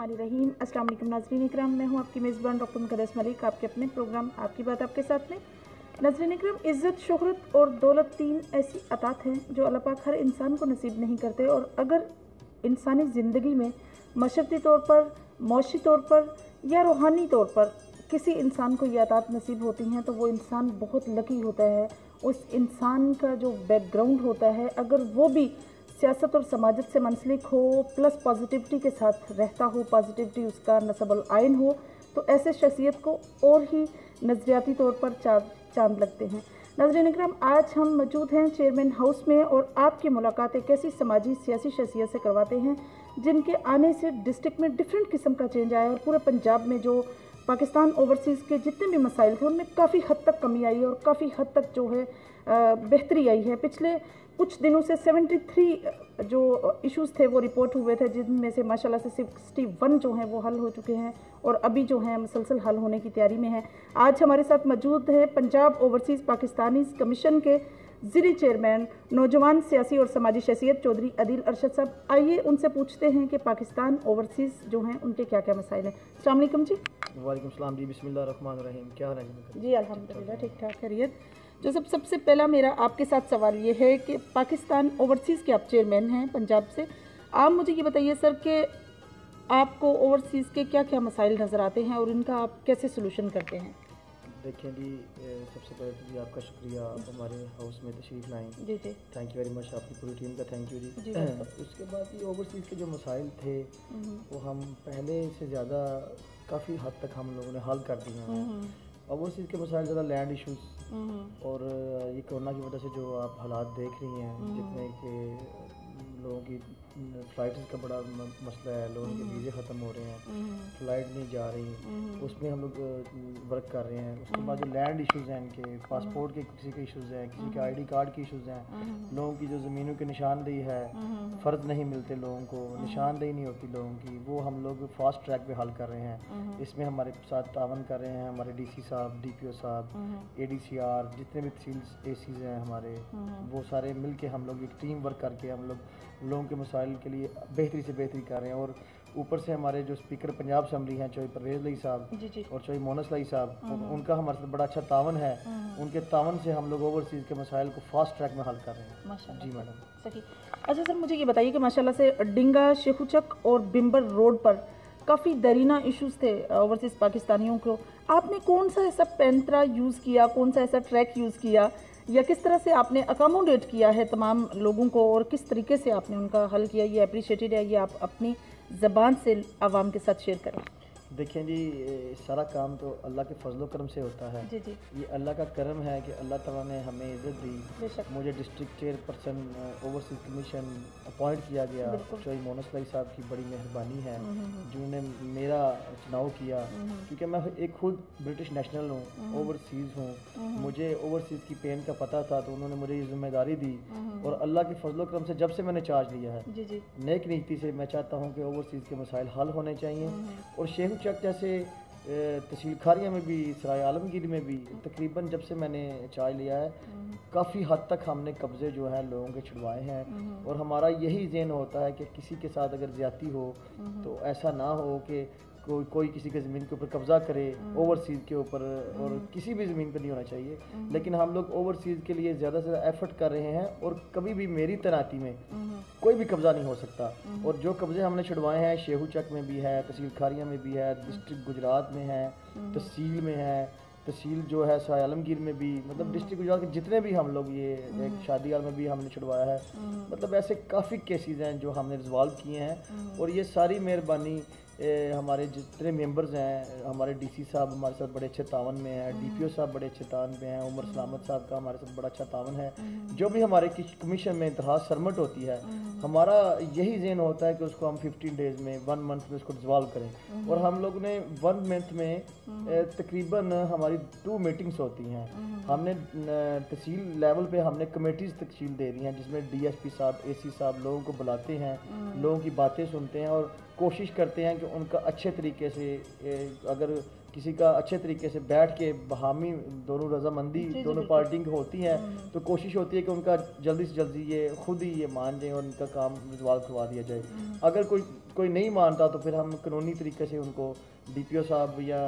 बिस्मिल्लाहिर्रहमानिर्रहीम। अस्सलाम वालेकुम नाज़रीन इकराम, मैं हूँ आपकी मेज़बान डॉक्टर मुक़द्दस मलिक, आपके अपने प्रोग्राम आपकी बात आपके साथ में। नाज़रीन इकराम, इज़्ज़त, शोहरत और दौलत तीन ऐसी अतात हैं जो अल्लाह पाक हर इंसान को नसीब नहीं करते, और अगर इंसानी ज़िंदगी में मशरती तौर पर, मौशी तौर पर या रूहानी तौर पर किसी इंसान को ये अतात नसीब होती हैं तो वो इंसान बहुत लकी होता है। उस इंसान का जो बैकग्राउंड होता है, अगर वो भी सियासत और समाजत से मंसलिक हो, प्लस पॉजिटिविटी के साथ रहता हो, पॉजिटिविटी उसका नस्बुल आइन हो, तो ऐसे शख्सियत को और ही नज़रियाती तौर पर चांद लगते हैं। नाज़रीन इकराम, आज हम मौजूद हैं चेयरमैन हाउस में और आपकी मुलाकात एक ऐसी समाजी सियासी शख्सियत से करवाते हैं जिनके आने से डिस्ट्रिक्ट में डिफरेंट किस्म का चेंज आया और पूरे पंजाब में जो पाकिस्तान ओवरसीज़ के जितने भी मसाइल थे उनमें काफ़ी हद तक कमी आई और काफ़ी हद तक जो है बेहतरी आई है। पिछले कुछ दिनों से 73 जो इश्यूज़ थे वो रिपोर्ट हुए थे, जिनमें से माशाल्लाह से 61 जो हैं वो हल हो चुके हैं और अभी जो हैं मुसलसल हल होने की तैयारी में हैं। आज हमारे साथ मौजूद है पंजाब ओवरसीज़ पाकिस्तानी कमीशन के ज़िली चेयरमैन, नौजवान सियासी और समाजी शख्सियत चौधरी अदील अरशद साहब। आइए उनसे पूछते हैं कि पाकिस्तान ओवरसीज़ जो हैं उनके क्या क्या मसाइल हैं। अस्सलाम वालेकुम जी। वालेकुम सलाम जी, बिस्मिल्लाहिर्रहमानिर्रहीम। क्या हाल है जी? अल्हम्दुलिल्लाह ठीक ठाक, खैरियत। जो सबसे पहला मेरा आपके साथ सवाल ये है कि पाकिस्तान ओवरसीज़ के आप चेयरमैन हैं पंजाब से। आप मुझे ये बताइए सर कि आपको ओवरसीज़ के क्या क्या मसाइल नज़र आते हैं और इनका आप कैसे सोल्यूशन करते हैं? देखें जी, सबसे पहले तो जी आपका शुक्रिया, आप हमारे हाउस में तशरीफ़ लाएँ। जी जी, थैंक यू वेरी मच, आपकी पूरी टीम का थैंक यू जी। जी उसके बाद ये ओवरसीज़ के जो मसाइल थे वो हम पहले से ज़्यादा काफ़ी हद तक हम लोगों ने हल कर दिए हैं। ओवरसीज़ के मसाइल ज़्यादा लैंड इशूज़ और ये कोरोना की वजह से जो आप हालात देख रही हैं, जितने कि लोगों की फ़्लाइट्स का बड़ा मसला है, लोगों के वीज़े ख़त्म हो रहे हैं, फ़्लाइट नहीं जा रही, उसमें हम लोग वर्क कर रहे हैं। उसके बाद जो लैंड इश्यूज़ हैं, इनके पासपोर्ट के किसी के इश्यूज़ हैं, किसी के आईडी कार्ड के इश्यूज़ हैं, लोगों की जो ज़मीनों की निशानदेही है, फ़र्ज नहीं मिलते लोगों को, निशानदेही नहीं होती लोगों की, वो हम लोग फास्ट ट्रैक पे हल कर रहे हैं। इसमें हमारे साथ तावन कर रहे हैं हमारे डीसी साहब, डीपीओ साहब, एडीसीआर, जितने भी तहसील एसीज़ हैं हमारे, वो सारे मिल के हम लोग एक टीम वर्क करके हम लोग लोगों के मसाइल के लिए बेहतरी से बेहतरी कर रहे हैं। और ऊपर से हमारे जो स्पीकर पंजाब असम्बली हैं चौधरी परवेज़ लाई साहब और चौधरी मोनस लाई साहब, उनका हमारे साथ बड़ा अच्छा तावन है। उनके तावन से हम लोग ओवरसीज़ के मसाइल को फास्ट ट्रैक में हल कर रहे हैं। माशाल्लाह। जी मैडम। सही। अच्छा सर, मुझे ये बताइए कि माशाल्लाह से डिंगा, शेखुचक और बिम्बर रोड पर काफ़ी दरीना इश्यूज़ थे ओवरसीज़ पाकिस्तानियों को। आपने कौन सा ऐसा पैंतरा यूज़ किया, कौन सा ऐसा ट्रैक यूज़ किया, या किस तरह से आपने अकोमोडेट किया है तमाम लोगों को और किस तरीके से आपने उनका हल किया? ये अप्रिशिएटेड है, ये आप अपनी ज़बान से आवाम के साथ शेयर करें। देखें जी, सारा काम तो अल्लाह के फजलो करम से होता है। जी जी, ये अल्लाह का करम है कि अल्लाह ताला ने हमें इज़्ज़त दी, बेशक। मुझे district chairperson overseas commission appoint किया गया। चौधरी मोनस लाई साहब की बड़ी मेहरबानी है जिन्होंने मेरा चुनाव किया, क्योंकि मैं एक खुद ब्रिटिश नेशनल हूँ, ओवरसीज़ हूँ, मुझे ओवरसीज़ की पेन का पता था, तो उन्होंने मुझे ये जिम्मेदारी दी और अल्लाह के फजलो करम से जब से मैंने चार्ज लिया है, जी जी, नेक नीति से मैं चाहता हूँ कि ओवरसीज़ के मसाइल हल होने चाहिए। और शेखू चक जैसे तहसील खारिया में भी, सराय आलमगीर में भी तकरीबन जब से मैंने चार्ज लिया है काफ़ी हद तक हमने कब्ज़े जो है लोगों के छुड़वाए हैं। और हमारा यही ज़हन होता है कि किसी के साथ अगर ज़्यादती हो तो ऐसा ना हो कि कोई किसी के ज़मीन के ऊपर कब्ज़ा करे ओवरसीज़ के ऊपर, और किसी भी ज़मीन पर नहीं होना चाहिए। लेकिन हम लोग ओवरसीज़ के लिए ज़्यादा से ज़्यादा एफर्ट कर रहे हैं और कभी भी मेरी तैनाती में कोई भी कब्ज़ा नहीं हो सकता। और जो कब्ज़े हमने छुड़वाए हैं, शेहू चक में भी है, तहसील खारिया में भी है, डिस्ट्रिक्ट गुजरात में है, तहसील में है, तहसील जो है सराय आलमगीर में भी, मतलब डिस्ट्रिक्ट गुजरात के जितने भी हम लोग, ये एक शादी हाल में भी हमने छुड़वाया है। मतलब ऐसे काफ़ी केसेस हैं जो हमने रिजॉल्व किए हैं। और ये सारी मेहरबानी हमारे जितने मेंबर्स हैं, हमारे डीसी साहब हमारे साथ बड़े अच्छे तावन में हैं, डीपीओ साहब बड़े अच्छे तावन में हैं, उमर सलामत साहब का हमारे साथ बड़ा अच्छा तावन है। जो भी हमारे कमीशन में दरखास्त सबमिट होती है, हमारा यही ज़हन होता है कि उसको हम 15 डेज़ में, 1 मंथ में उसको रिजॉल्व करें। और हम लोग ने 1 मंथ में तकरीबन हमारी 2 मीटिंग्स होती हैं। हमने तहसील लेवल पे हमने कमेटीज़ तश्कील दे दी हैं, जिसमें डीएसपी साहब, एसी साहब लोगों को बुलाते हैं, लोगों की बातें सुनते हैं और कोशिश करते हैं कि उनका अच्छे तरीके से अगर किसी का अच्छे तरीके से बैठ के बहामी दोनों रजामंदी दोनों पार्टी की होती है तो कोशिश होती है कि उनका जल्दी से जल्दी ये खुद ही ये मान जाए और उनका काम रिजॉल्व करवा दिया जाए। अगर कोई नहीं मानता तो फिर हम कानूनी तरीके से उनको DPO साहब या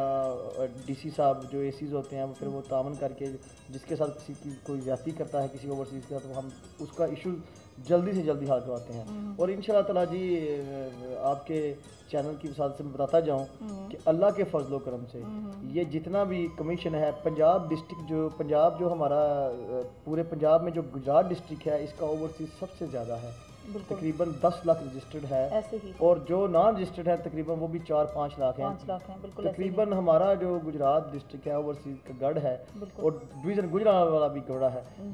DC साहब जो ACs होते हैं फिर वो तामन करके जिसके साथ किसी की कोई ज्यादती करता है किसी ओवरसीज़ का तो हम उसका इशू जल्दी से जल्दी हल करवाते हैं। और इंशाल्लाह ताला जी आपके चैनल की वसात से मैं बताता जाऊँ कि अल्लाह के फजलो करम से ये जितना भी कमीशन है पंजाब जो हमारा पूरे पंजाब में जो गुजरात डिस्ट्रिक्ट है इसका ओवरसीज़ सबसे ज़्यादा है, तकरीबन 10 लाख रजिस्टर्ड है ऐसे ही। और जो नॉन रजिस्टर्ड है तकरीबन वो भी 4-5 लाख हैं। तकरीबन हमारा जो गुजरात डिस्ट्रिक्ट है ओवरसीज़ का गढ़ है और डिवीज़न गुजरात वाला भी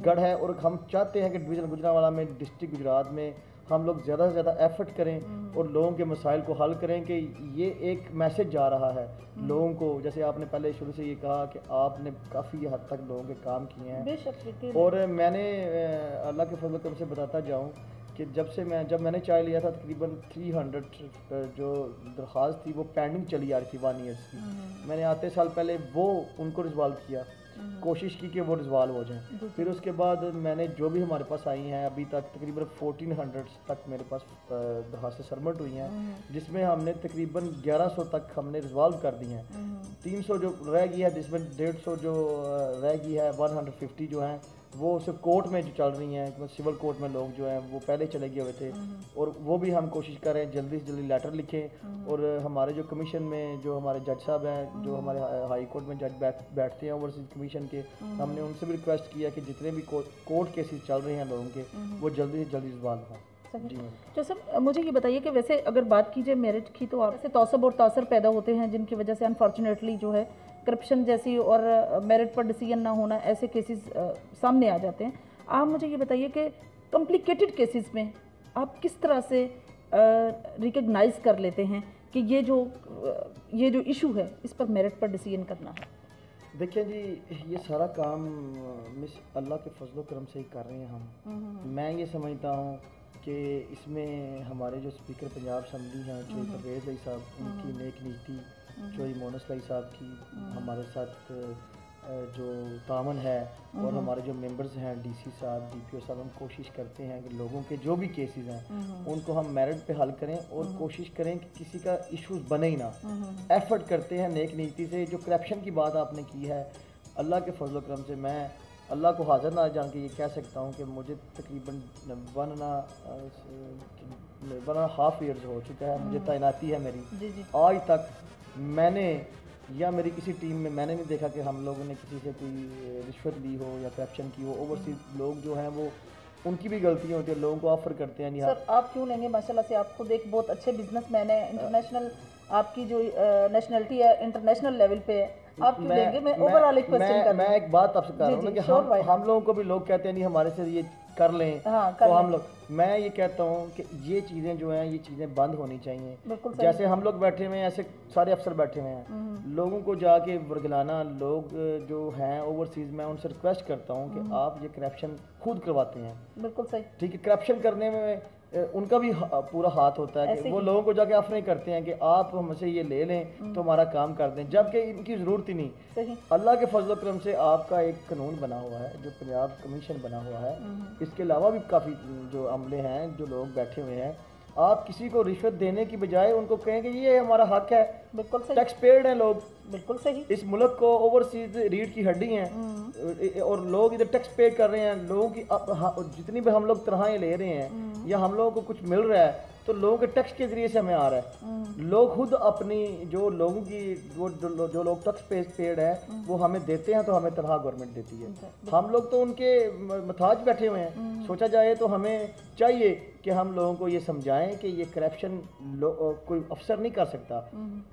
गढ़ है और हम चाहते हैं कि डिवीज़न गुजरात वाला में डिस्ट्रिक्ट गुजरात में हम लोग ज़्यादा से ज़्यादा एफर्ट करें और लोगों के मसाइल को हल करें कि ये एक मैसेज जा रहा है लोगों को। जैसे आपने पहले शुरू से ये कहा कि आपने काफ़ी हद तक लोगों के काम किए हैं और मैंने अल्लाह के फजल करम से बताता जाऊँ कि जब मैंने चाय लिया था तकरीबन 300 जो दरख्वास्त थी वो पेंडिंग चली आ रही थी 1 ईयर्स की। मैंने आते साल पहले वो उनको रिजॉल्व किया, कोशिश की कि वो रिजॉल्व हो जाएं। फिर उसके बाद मैंने जो भी हमारे पास आई हैं अभी तक तकरीबन 1400 तक मेरे पास दरख्वास्तें सबमिट हुई हैं जिसमें हमने तकरीबन 1100 तक हमने रिजॉल्व कर दी हैं। 300 जो रह गई है जिसमें 150 जो रह गई है 150 जो हैं वो सिर्फ कोर्ट में जो चल रही हैं सिविल कोर्ट में लोग जो हैं वो पहले चले गए हुए थे और वो भी हम कोशिश कर रहे हैं जल्दी से जल्दी लेटर लिखें। और हमारे जो कमीशन में जो हमारे जज साहब हैं जो हमारे हाई कोर्ट में जज बैठते हैं ओवरसीज़ कमीशन के, हमने उनसे भी रिक्वेस्ट किया कि जितने भी कोर्ट केसेस चल रहे हैं लोगों के वो जल्दी से जल्दी रिजॉल्व हों। जी तो सर मुझे ये बताइए कि वैसे अगर बात की जाए मेरिट की तो आपसे तौसब और तासर पैदा होते हैं जिनकी वजह से अनफॉर्चुनेटली जो है करप्शन जैसी और मेरिट पर डिसीजन ना होना ऐसे केसेस सामने आ जाते हैं। आप मुझे ये बताइए कि कॉम्प्लिकेटेड केसेस में आप किस तरह से रिकग्नाइज कर लेते हैं कि ये जो इशू है इस पर मेरिट पर डिसीजन करना है? देखिए जी ये सारा काम मिस अल्लाह के फजलो करम से ही कर रहे हैं हम। मैं ये समझता हूँ कि इसमें हमारे जो स्पीकर पंजाब असम्बली हैं चोई परवेज़ अली साहब उनकी नेक नीति, चोई मोनस अली साहब की हमारे साथ जो तामन है और हमारे जो मेंबर्स हैं DC साहब DPO साहब हम कोशिश करते हैं कि लोगों के जो भी केसेस हैं उनको हम मेरिट पे हल करें और कोशिश करें कि किसी का इश्यूज बने ही ना। एफर्ट करते हैं नेक नीति से। जो करप्शन की बात आपने की है अल्लाह के फजल करम से मैं अल्लाह को हाजिर ना जान के ये कह सकता हूँ कि मुझे तकरीबन 1.5 ईयर्स हो चुका है मुझे तैनाती है मेरी। आज तक मैंने या मेरी किसी टीम में मैंने नहीं देखा कि हम लोगों ने किसी से कोई रिश्वत ली हो या करप्शन की हो। ओवरसीज लोग जो हैं वो उनकी भी गलतियाँ होती है, लोगों को ऑफर करते हैं। सर आप क्यों लेंगे, माशाल्लाह से आप खुद एक बहुत अच्छे बिजनेसमैन है, इंटरनेशनल आपकी जो नेशनलिटी है इंटरनेशनल लेवल पे है, आप क्यों लेंगे? मैं ओवरऑल एक क्वेश्चन कर मैं एक बात आपसे कह रहा हूँ कि हम लोगों को भी लोग कहते हैं नहीं हमारे से ये कर लें तो हम लोग, मैं ये कहता हूँ कि ये चीज़ें जो हैं ये चीज़ें बंद होनी चाहिए। जैसे हम लोग बैठे हुए हैं ऐसे सारे अफसर बैठे हुए हैं, लोगों को जाके वर्गलाना। लोग जो हैं ओवरसीज़ में उनसे रिक्वेस्ट करता हूँ कि आप ये करप्शन खुद करवाते हैं। बिल्कुल सही, ठीक है। करप्शन करने में उनका भी पूरा हाथ होता है कि वो लोगों को जाके ऑफर करते हैं कि आप हमसे ये ले लें तो हमारा काम कर दें, जबकि इनकी ज़रूरत ही नहीं। सही। अल्लाह के फजल करम से आपका एक कानून बना हुआ है जो पंजाब कमीशन बना हुआ है, इसके अलावा भी काफ़ी जो अमले हैं जो लोग बैठे हुए हैं, आप किसी को रिश्वत देने की बजाय उनको कहें कि ये हमारा हक है। बिल्कुल सही। टैक्स पेड हैं लोग, बिल्कुल सही। इस मुल्क को ओवरसीज रीढ़ की हड्डी हैं और लोग इधर टैक्स पे कर रहे हैं। लोगों की जितनी भी हम लोग तनख्वाहें ले रहे हैं या हम लोगों को कुछ मिल रहा है तो लोगों के टैक्स के जरिए से हमें आ रहा है। लोग खुद अपनी जो लोगों की जो लोग टैक्स पेड है वो हमें देते हैं तो हमें तनख्वाह गवर्नमेंट देती है। हम लोग तो उनके मथाज बैठे हुए हैं। सोचा जाए तो हमें चाहिए कि हम लोगों को ये समझाएं कि ये करप्शन कोई अफसर नहीं कर सकता,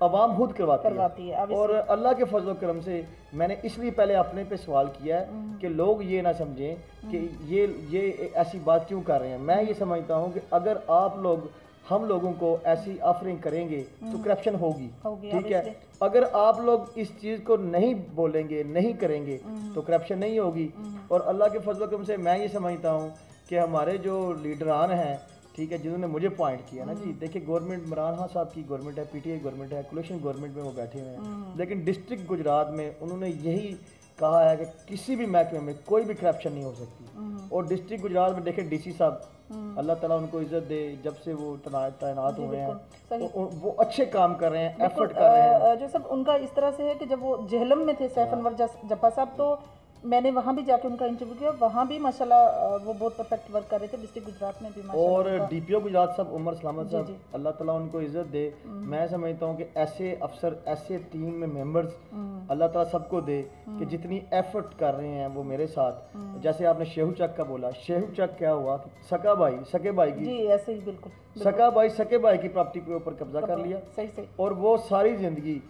अवाम खुद करवाती है। और अल्लाह के फजल करम से मैंने इसलिए पहले अपने पे सवाल किया है कि लोग ये ना समझें कि ये ऐसी बात क्यों कर रहे हैं। मैं ये समझता हूँ कि अगर आप लोग हम लोगों को ऐसी ऑफरिंग करेंगे तो करप्शन होगी। ठीक है। अगर आप लोग इस चीज़ को नहीं बोलेंगे नहीं करेंगे तो करप्शन नहीं होगी। और अल्लाह के फजल करम से मैं ये समझता हूँ कि हमारे जो लीडरान हैं ठीक है, जिन्होंने मुझे पॉइंट किया ना जी। देखिए गवर्नमेंट इमरान खान साहब की गवर्नमेंट है, पीटीआई गवर्नमेंट है, कोलिशन गवर्नमेंट में वो बैठे हुए हैं, लेकिन डिस्ट्रिक्ट गुजरात में उन्होंने यही कहा है कि किसी भी महकमे में कोई भी करप्शन नहीं हो सकती। और डिस्ट्रिक्ट गुजरात में देखें डीसी साहब, अल्लाह ताला उनको इज्जत दे, जब से वो तैनात हुए हैं वो अच्छे काम कर रहे हैं, एफर्ट कर रहे हैं। जो सब उनका इस तरह से है कि जब वो जेहलम में थे सैफ अनवर जब्बा साहब, तो मैंने वहाँ भी जाके उनका इंटरव्यू किया, वहाँ भी माशाल्लाह वो बहुत परफेक्ट वर्क कर रहे थे, डिस्ट्रिक्ट गुजरात में भी माशाल्लाह। और डीपीओ गुजरात साहब उमर सलामत साहब, अल्लाह ताला उनको इज्जत दे। मैं समझता हूँ कि ऐसे अफसर, ऐसे टीम में मेंबर्स अल्लाह ताला सबको दे कि जितनी एफर्ट कर रहे हैं वो मेरे साथ। जैसे आपने शेहू चक का बोला, शेहू चक क्या हुआ, सके भाई की, जी ऐसे ही बिल्कुल सके भाई की प्रॉपर्टी के ऊपर कब्जा कर लिया। सही। और वो सारी जिंदगी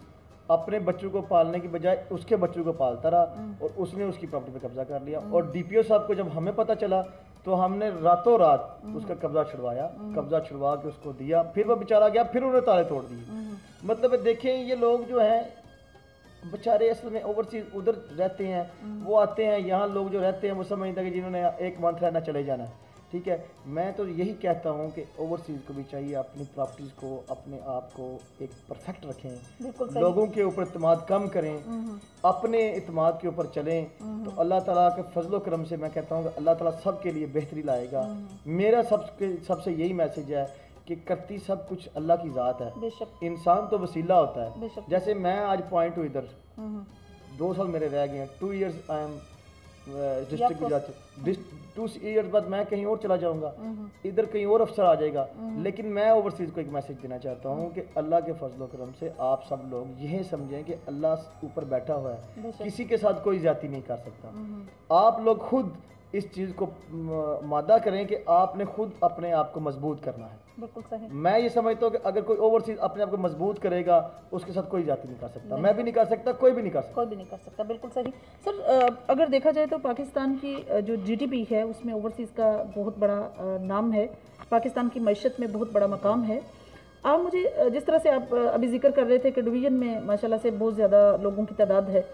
अपने बच्चों को पालने की बजाय उसके बच्चों को पालता रहा और उसने उसकी प्रॉपर्टी पे कब्जा कर लिया। और डीपीओ साहब को जब हमें पता चला तो हमने रातों रात उसका कब्जा छुड़वाया, कब्जा छुड़वा के उसको दिया, फिर वो बेचारा गया, फिर उन्होंने ताले तोड़ दिए। मतलब देखें ये लोग जो हैं बेचारे असल में ओवरसीज उधर रहते हैं, वो आते हैं यहाँ, लोग जो रहते हैं वो समझते हैं कि जिन्होंने एक मंथ रहना चले जाना है, ठीक है। मैं तो यही कहता हूँ कि ओवरसीज़ को भी चाहिए अपनी प्रॉपर्टीज़ को, अपने आप को एक परफेक्ट रखें, लोगों के ऊपर इत्मीनाद कम करें, अपने इत्मीनाद के ऊपर चलें, तो अल्लाह ताला के फजलो करम से मैं कहता हूँ कि अल्लाह ताला सब के लिए बेहतरी लाएगा। मेरा सबसे यही मैसेज है कि करती सब कुछ अल्लाह की ज़ात है, इंसान तो वसीला होता है। जैसे मैं आज पॉइंट हूँ इधर, 2 साल मेरे रह गए हैं, 2 years I am district Gujarat, 2 years बाद मैं कहीं और चला जाऊंगा, इधर कहीं और अफसर आ जाएगा। लेकिन मैं ओवरसीज को एक मैसेज देना चाहता हूँ कि अल्लाह के फजलो करम से आप सब लोग यह समझें कि अल्लाह ऊपर बैठा हुआ है, किसी के साथ कोई ज्यादती नहीं कर सकता। आप लोग खुद इस चीज़ को मादा करें कि आपने खुद अपने आप को मजबूत करना है। बिल्कुल सही। मैं ये समझता हूँ कि अगर कोई ओवरसीज अपने आप को मजबूत करेगा उसके साथ कोई जाति नहीं कर सकता, मैं भी नहीं कर सकता, कोई भी नहीं कर सकता। बिल्कुल सही। सर अगर देखा जाए तो पाकिस्तान की जो जीडीपी है उसमें ओवरसीज का बहुत बड़ा नाम है, पाकिस्तान की मईशत में बहुत बड़ा मकाम है। आप मुझे जिस तरह से आप अभी जिक्र कर रहे थे कि डिवीज़न में माशाल्लाह से बहुत ज़्यादा लोगों की तादाद है,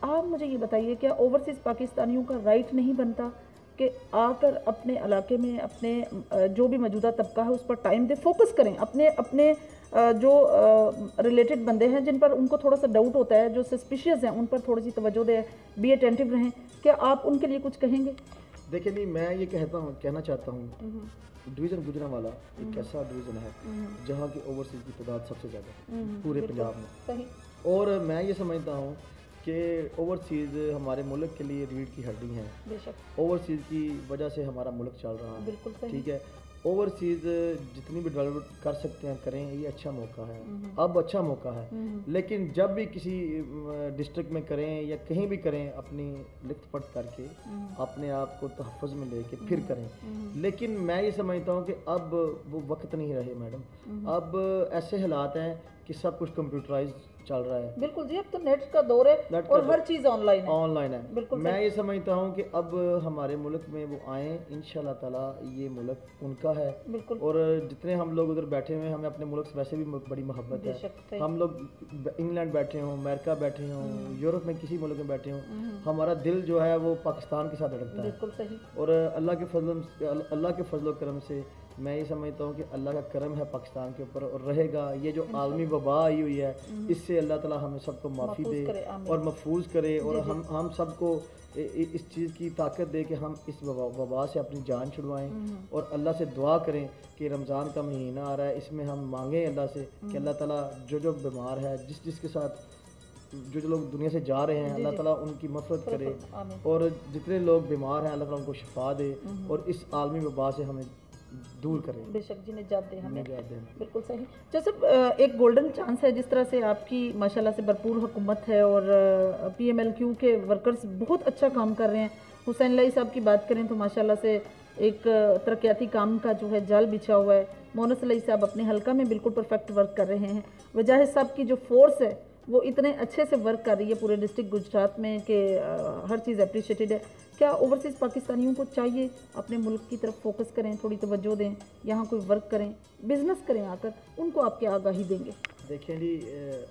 आप मुझे ये बताइए क्या ओवरसीज़ पाकिस्तानियों का राइट नहीं बनता कि आकर अपने इलाके में अपने जो भी मौजूदा तबका है उस पर टाइम दे, फोकस करें, अपने जो रिलेटेड बंदे हैं जिन पर उनको थोड़ा सा डाउट होता है, जो सस्पिशियस हैं, उन पर थोड़ी सी तवज्जो दें, बी अटेंटिव रहें। क्या आप उनके लिए कुछ कहेंगे? देखिए नहीं, मैं ये कहना चाहता हूँ डिवीज़न गुजरांवाला एक ऐसा डिवीज़न है जहाँ की ओवरसीज़ की तादाद सबसे ज़्यादा पूरे पंजाब में। सही। और मैं ये समझता हूँ कि ओवरसीज़ हमारे मुल्क के लिए रीढ़ की हड्डी हैं। बेशक। ओवरसीज़ की वजह से हमारा मुल्क चल रहा है। बिल्कुल सही। ठीक है, ओवरसीज़ जितनी भी डेवलप कर सकते हैं करें, ये अच्छा मौका है, अब अच्छा मौका है। लेकिन जब भी किसी डिस्ट्रिक्ट में करें या कहीं भी करें, अपनी लिखत पढ़ करके अपने आप को तहफ़्फ़ुज़ में लेके फिर करें। लेकिन मैं ये समझता हूँ कि अब वो वक्त नहीं रहे मैडम, अब ऐसे हालात हैं कि सब कुछ कंप्यूटराइज चल रहा है। बिल्कुल जी, अब तो नेट का दौर है और हर चीज़ ऑनलाइन है। बिल्कुल। मैं ये समझता हूँ कि अब हमारे मुल्क में वो आए, इंशाल्लाह ताला ये मुल्क उनका है। बिल्कुल। और जितने हम लोग उधर बैठे हुए हैं, हमें अपने मुल्क से वैसे भी बड़ी मोहब्बत है। हम लोग इंग्लैंड बैठे हों, अमेरिका बैठे हों, यूरोप में किसी मुल्क में बैठे हों, हमारा दिल जो है वो पाकिस्तान के साथ धड़कता है। बिल्कुल सही। और अल्लाह के फजल करम से मैं ये समझता हूँ कि अल्लाह का करम है पाकिस्तान के ऊपर और रहेगा। ये जो आलमी वबा आई हुई है, इससे अल्लाह ताला हमें सबको माफ़ी दे और महफूज करे, और हम सबको इस चीज़ की ताकत दे कि हम इस वबा से अपनी जान छुड़वाएं। और अल्लाह से दुआ करें कि रमज़ान का महीना आ रहा है, इसमें हम मांगें अल्लाह से कि अल्लाह ताला जो बीमार है, जिसके साथ जो लोग दुनिया से जा रहे हैं, अल्लाह ताला उनकी मफ़रत करे, और जितने लोग बीमार हैं अल्लाह ताला उनको शिफा दे और इस आलमी वबा से हमें दूर करें। बेशक जी, निजात दे हमें। बिल्कुल सही। जैसे एक गोल्डन चांस है, जिस तरह से आपकी माशाल्लाह से भरपूर हुकूमत है और PMLQ के वर्कर्स बहुत अच्छा काम कर रहे हैं। हुसैन लाई साहब की बात करें तो माशाल्लाह से एक तरक्याती काम का जो है जाल बिछा हुआ है। मोनस लाई साहब अपने हल्का में बिल्कुल परफेक्ट वर्क कर रहे हैं। वजाहिद साहब की जो फोर्स है वो इतने अच्छे से वर्क कर रही है पूरे डिस्ट्रिक्ट गुजरात में कि हर चीज़ अप्रिशिएटेड है। क्या ओवरसीज़ पाकिस्तानियों को चाहिए अपने मुल्क की तरफ फोकस करें, थोड़ी तवज्जो दें, यहाँ कोई वर्क करें, बिज़नेस करें, आकर उनको आप क्या आगाही देंगे? देखिए जी,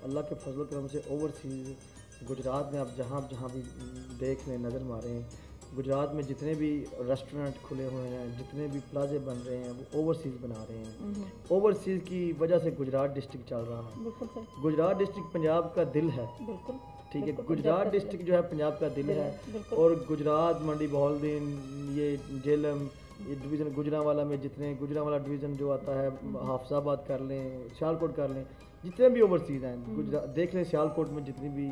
अल्लाह के फजल करम से ओवरसीज़ गुजरात में आप जहाँ भी देख लें, नज़र मारें, गुजरात में जितने भी रेस्टोरेंट खुले हुए हैं, जितने भी प्लाजे बन रहे हैं, वो ओवरसीज़ बना रहे हैं। ओवरसीज़ की वजह से गुजरात डिस्ट्रिक्ट चल रहा है। बिल्कुल सही। गुजरात डिस्ट्रिक्ट पंजाब का दिल है। बिल्कुल ठीक है, बिल्कुल, गुजरात पंजाब का डिस्ट्रिक्ट जो है पंजाब का दिल है। बिल्कुल। और गुजरात, मंडी बहाउद्दीन, ये जेलम, ये डिवीज़न गुजरांवाला में जितने गुजरांवाला डिवीज़न जो आता है, हाफिजाबाद कर लें, सियालकोट कर लें, जितने भी ओवरसीज़ हैं गुजरात देख लें, सियालकोट में जितनी भी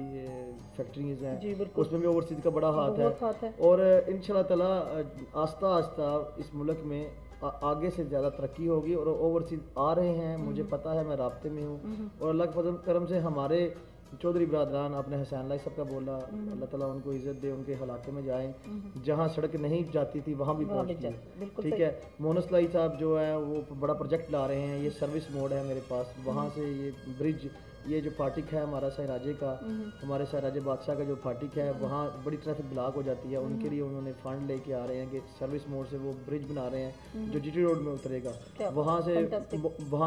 फैक्ट्रीज हैं जी बिल्कुल, उसमें भी ओवरसीज़ का बड़ा हाथ है। बहुत हाथ है। और इंशाल्लाह ताला आस्ता आस्ता इस मुल्क में आगे से ज़्यादा तरक्की होगी और ओवरसीज़ आ रहे हैं, मुझे पता है, मैं राब्ते में हूँ। और अल्लाह के फजल करम से हमारे चौधरी बरादरान, आपने हसैन लाई सब का बोला, अल्लाह ताला उनको इज़्ज़त दे, उनके इलाके में जाएं जहाँ सड़क नहीं जाती थी वहाँ भी पहुँचती है। बिल्कुल ठीक है, मोनस लाई साहब जो है वो बड़ा प्रोजेक्ट ला रहे हैं, ये सर्विस मोड है मेरे पास, वहाँ से ये ब्रिज, ये जो फाटिक है हमारा सहराजे का, हमारे सहराजे बादशाह का जो फाटिक है, वहाँ बड़ी ट्रैफिक ब्लॉक हो जाती है, उनके लिए उन्होंने फंड लेके आ रहे हैं कि सर्विस मोड से वो ब्रिज बना रहे हैं जो जीटी रोड में उतरेगा। वहाँ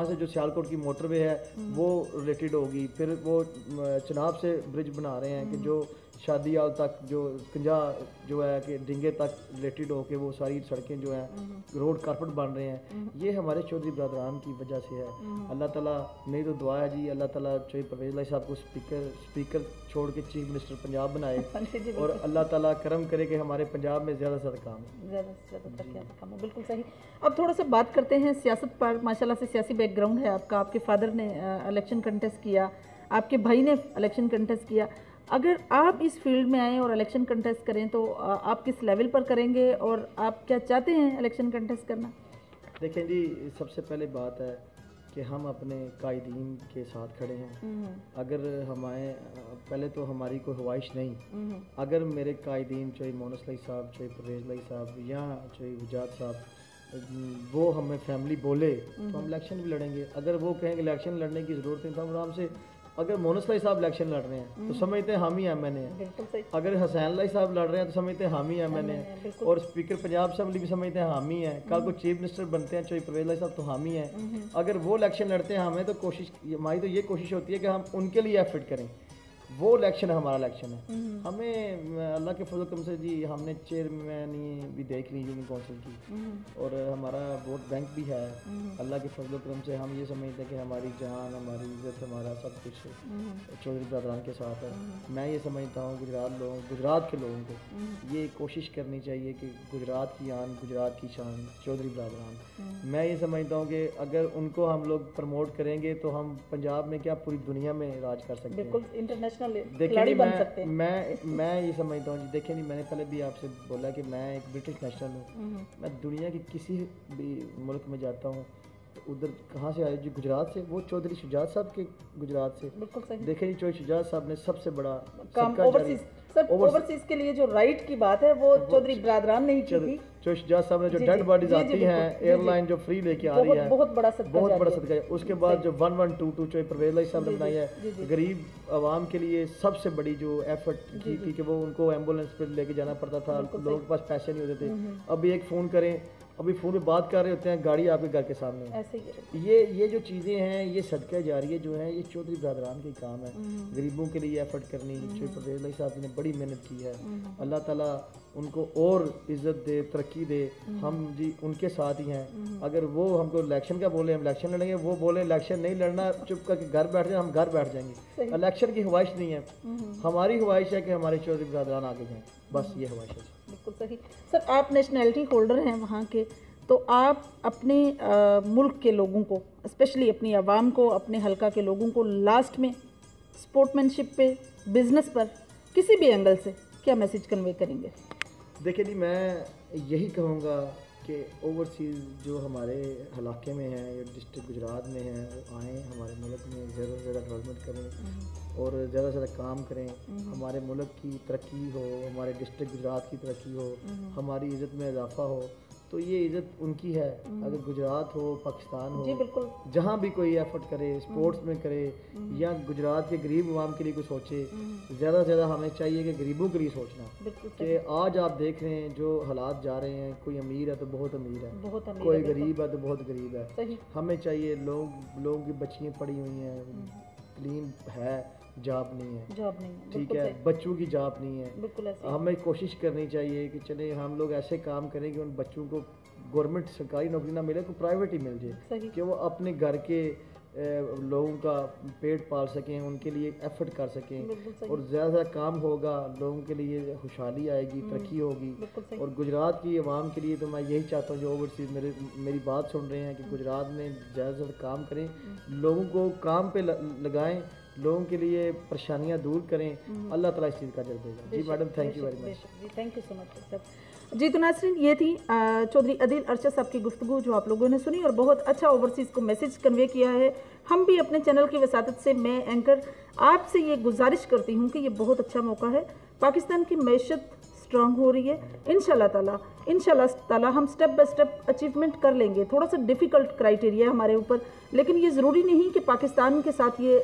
से जो सियालकोट की मोटरवे है वो रिलेटेड होगी। फिर वो चनाब से ब्रिज बना रहे हैं कि जो शादीयाल तक, जो कंजा जो है कि डिंगे तक रिलेटेड हो के वो सारी सड़कें जो हैं रोड कारपेट बन रहे हैं। ये हमारे चौधरी बरादरान की वजह से है। अल्लाह ताला, नहीं तो दुआ है जी, अल्लाह ताला चौधरी परवेज़ लाई साहब को स्पीकर छोड़ के चीफ मिनिस्टर पंजाब बनाए और अल्लाह ताला करम करे कि हमारे पंजाब में ज़्यादा से ज़्यादा काम है, ज़्यादा से ज़्यादा काम हो। बिल्कुल सही। अब थोड़ा सा बात करते हैं सियासत पर। माशाल्लाह से सियासी बैकग्राउंड है आपका, आपके फादर ने इलेक्शन कंटेस्ट किया, आपके भाई ने इलेक्शन कंटेस्ट किया। अगर आप इस फील्ड में आएँ और इलेक्शन कंटेस्ट करें तो आप किस लेवल पर करेंगे और आप क्या चाहते हैं इलेक्शन कंटेस्ट करना? देखें जी, सबसे पहले बात है कि हम अपने कायदीन के साथ खड़े हैं। अगर हमारे पहले तो हमारी कोई ख्वाहिश नहीं, अगर मेरे कायदीन चाहे मोनस लाई साहब, चाहे परवेज़ लाई साहब या चाहे वजाद साहब वो हमें फैमिली बोले तो हम इलेक्शन भी लड़ेंगे। अगर वो कहें कि इलेक्शन लड़ने की ज़रूरत नहीं तो हम आराम से, अगर मोनस लाई साहब इलेक्शन लड़ रहे हैं तो समझते हैं हम ही एमएनए हैं। अगर हसैन लाई साहब लड़ रहे हैं तो समझते हैं हम ही एमएनए हैं। और स्पीकर पंजाब असेंबली भी समझते हैं हम ही हैं। कल को चीफ मिनिस्टर बनते हैं चाहे परवेज़ लाई साहब तो हम ही हैं। अगर वो इलेक्शन लड़ते हैं हमें तो कोशिश, हमारी तो ये कोशिश होती है कि हम उनके लिए एफर्ट करें। वो इलेक्शन हमारा इलेक्शन है। हमें अल्लाह के फजल करम से जी हमने चेयरमैन भी देख ली यूनियन काउंसिल की और हमारा वोट बैंक भी है। अल्लाह के फजल करम से हम ये समझते हैं कि हमारी जान, हमारी इज्जत, हमारा सब कुछ चौधरी बरादरान के साथ है। मैं ये समझता हूँ गुजरात के लोगों को ये कोशिश करनी चाहिए कि गुजरात की आन, गुजरात की शान चौधरी बरादरान। मैं ये समझता हूँ कि अगर उनको हम लोग प्रमोट करेंगे तो हम पंजाब में क्या पूरी दुनिया में राज कर सकते हैं। बिल्कुल, इंटरनेशनल देखिए मैं ये समझता हूँ जी, देखिए नहीं, मैंने पहले भी आपसे बोला कि मैं एक ब्रिटिश नेशनल हूँ। मैं दुनिया के किसी भी मुल्क में जाता हूँ तो उधर कहाँ से आए जी, गुजरात से। वो चौधरी शुजात साहब के गुजरात से। बिल्कुल सही। देखिए जी, चौधरी शुजात साहब ने सबसे बड़ा काम ओवरसीज के लिए जो राइट की बात है वो चौधरी बरादरान ने ही की थी। चौधरी शुजात साहब ने जो डेड बॉडीज आती हैं, एयरलाइन जो फ्री लेके आ रही है, बहुत बड़ा सदका है। उसके बाद जो 1122 चौधरी परवेज़ लाई साहब ने बनाई है, गरीब आवाम के लिए सबसे बड़ी जो एफर्ट की थी कि वो उनको एम्बुलेंस पर लेके जाना पड़ता था, लोगों के पास पैसे नहीं होते थे। अभी एक फ़ोन करें, अभी फ़ोन पे बात कर रहे होते हैं, गाड़ी आपके घर के सामने है। ऐसे ही ये जो चीज़ें हैं, ये सदका जारिया जो है, ये चौधरी बरादरान के काम है। गरीबों के लिए एफर्ट करनी, चौधरी परवेज़ लाई साहब ने बड़ी मेहनत की है। अल्लाह ताला उनको और इज़्ज़त दे, तरक्की दे। हम जी उनके साथ ही हैं। अगर वो हमको इलेक्शन का बोले हम इलेक्शन लड़ेंगे, वो बोले इलेक्शन नहीं लड़ना, चुप करके घर बैठ जाए, हम घर बैठ जाएंगे। इलेक्शन की ख्वाहिश नहीं है, हमारी ख्वाहिश है कि हमारे चौधरी बरादरान आगे जाएँ, बस ये ख्वाहिश है। बिल्कुल सही। सर, आप नेशनैलिटी होल्डर हैं वहाँ के, तो आप अपने मुल्क के लोगों को, स्पेशली अपनी आवाम को, अपने हलका के लोगों को लास्ट में स्पोर्ट्समैनशिप पे, बिजनेस पर, किसी भी एंगल से क्या मैसेज कन्वे करेंगे? देखिए जी, मैं यही कहूँगा कि ओवरसीज़ जो हमारे इलाके में हैं या डिस्ट्रिक्ट गुजरात में हैं, वो आएँ हमारे मुल्क में, ज़्यादा से ज़्यादा डेवलपमेंट करें और ज़्यादा से ज़्यादा काम करें। हमारे मुल्क की तरक्की हो, हमारे डिस्ट्रिक्ट गुजरात की तरक्की हो, हमारी इज़्ज़त में इजाफा हो, तो ये इज़्ज़त उनकी है। अगर गुजरात हो, पाकिस्तान हो, जी बिल्कुल, जहाँ भी कोई एफर्ट करे, स्पोर्ट्स में करे या गुजरात के गरीब आवाम के लिए कुछ सोचे, ज़्यादा से ज़्यादा हमें चाहिए कि गरीबों के लिए सोचना। कि आज आप देख रहे हैं जो हालात जा रहे हैं, कोई अमीर है तो बहुत अमीर है, कोई गरीब है तो बहुत गरीब है। हमें चाहिए लोगों की बच्चियाँ पड़ी हुई हैं, क्लीन है, जॉब नहीं है, जॉब नहीं है, ठीक बिल्कुल है, सही, बच्चों की जॉब नहीं है। बिल्कुल ऐसे ही। हमें कोशिश करनी चाहिए कि चले हम लोग ऐसे काम करें कि उन बच्चों को गवर्नमेंट सरकारी नौकरी ना मिले, को प्राइवेट ही मिल जाए, सही, कि वो अपने घर के लोगों का पेट पाल सकें, उनके लिए एफर्ट कर सकें, बिल्कुल सही, और ज़्यादा ज़्यादा काम होगा, लोगों के लिए खुशहाली आएगी, तरक्की होगी। बिल्कुल सही, और गुजरात की आवाम के लिए तो मैं यही चाहता हूँ जो ओवरसीज़ मेरी बात सुन रहे हैं कि गुजरात में ज़्यादा से ज़्यादा काम करें, लोगों को काम पे लगाएं, लोगों के लिए परेशानियां दूर करें। अल्लाह ताला इस चीज़ का अजर देगा। जी madam, thank you very much. जी thank you so much sir. जी तो नाज़रीन, ये थी चौधरी अदील अरशद साहब की गुफ्तगू जो आप लोगों ने सुनी और बहुत अच्छा ओवरसीज़ को मैसेज कन्वे किया है। हम भी अपने चैनल की वसादत से, मैं एंकर आपसे ये गुजारिश करती हूँ कि ये बहुत अच्छा मौका है, पाकिस्तान की मैशत स्ट्रांग हो रही है, इंशाल्लाह ताला हम स्टेप बाय स्टेप अचीवमेंट कर लेंगे। थोड़ा सा डिफ़िकल्ट क्राइटेरिया है हमारे ऊपर, लेकिन ये ज़रूरी नहीं कि पाकिस्तान के साथ ये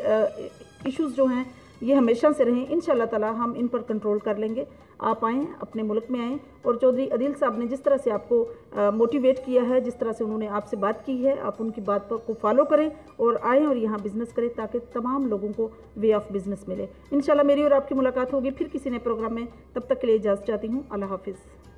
इश्यूज़ जो हैं ये हमेशा से रहें। इंशाल्लाह ताला हम इन पर कंट्रोल कर लेंगे। आप आएँ, अपने मुल्क में आएँ, और चौधरी अदील साहब ने जिस तरह से आपको मोटिवेट किया है, जिस तरह से उन्होंने आपसे बात की है, आप उनकी बात पर को फॉलो करें और आएँ और यहाँ बिज़नेस करें ताकि तमाम लोगों को वे ऑफ बिज़नेस मिले। इंशाल्लाह मेरी और आपकी मुलाकात होगी फिर किसी नए प्रोग्राम में। तब तक के लिए इजाज़त चाहती हूँ। अल्लाह हाफिज़।